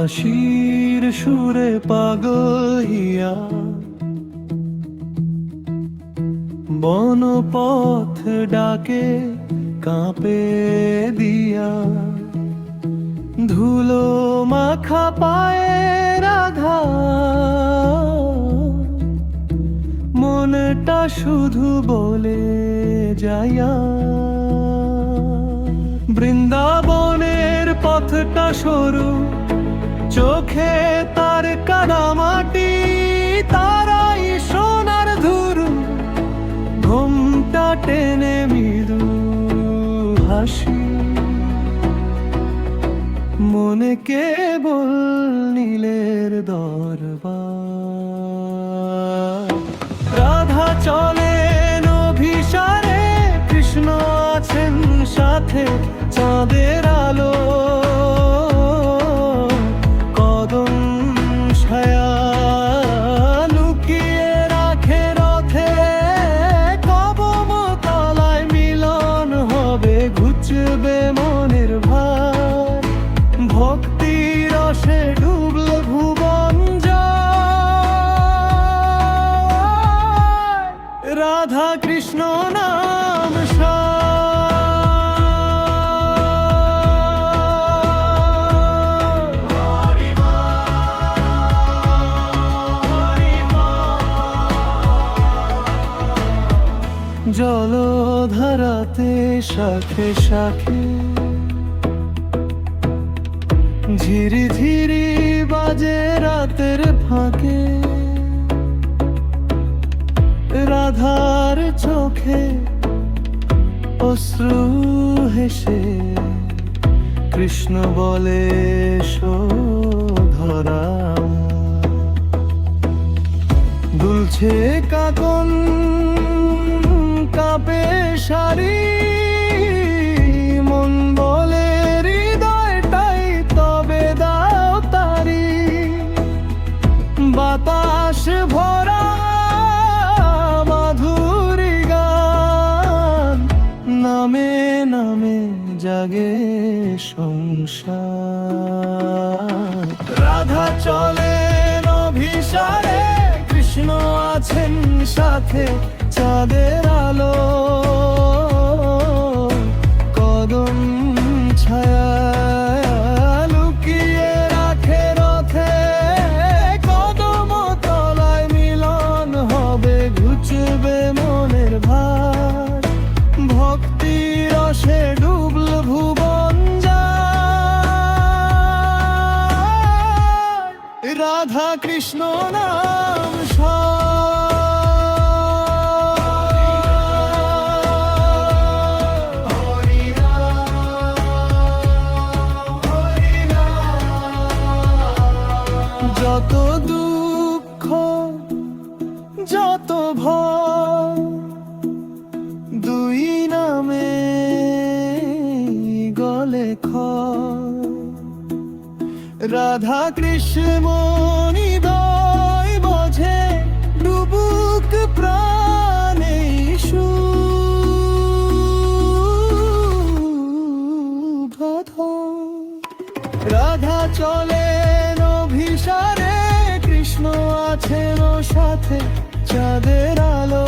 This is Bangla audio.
বাঁশির সুরে পাগল হিয়া বনপথ ডাকে কাঁপে দিয়া ধুলো মাখা পায়ে রাধা মনটা শুধু বলে যায়া বৃন্দাবনের পথটা সরু চোখে তার কাদামাটি তারাই সোনার ধুরু ঘোমটা টেনে মৃদু হাসি মনে কেবল নীলের দরবার রাধা চলেন অভিসারে কৃষ্ণ আছেন সাথে চাঁদের আলো কদম ছায়া লুকিয়ে রাখে রথে কবম তলায় মিলন হবে ঘুচবে মনের ভার ভক্তি রসে ডুবল ভুবন যায় রাধা কৃষ্ণ নাম জলধারাতে শাখে শাখে ঝিরি ঝিরি বাজে রাতের ফাঁকে রাধার চোখে অশ্রু হেসে কৃষ্ণ বলে ধরা দুলছে কাকন কাঁপে সারি মন বলে হৃদয়টাই তবে দাও তারি বাতাস ভরা মাধুরী গান নামে নামে জাগে সংসার রাধা চলেন অভিসারে কৃষ্ণ আছেন সাথে চাঁদের আলো কদম ছায়া লুকিয়ে রাখে রথে কদম তলায় মিলন হবে ঘুচবে মনের ভার ভক্তি রসে ডুবল ভুবন যায় রাধা কৃষ্ণ নাম যত দুঃখ যত ভয় দুই নামে গলে ক্ষয় রাধা কৃষ্ণ নিদয় বোঝে ডুবুক প্রাণে শুভ রাধা চলেন অভিসারে কৃষ্ণ আছেন সাথে চাঁদের আলো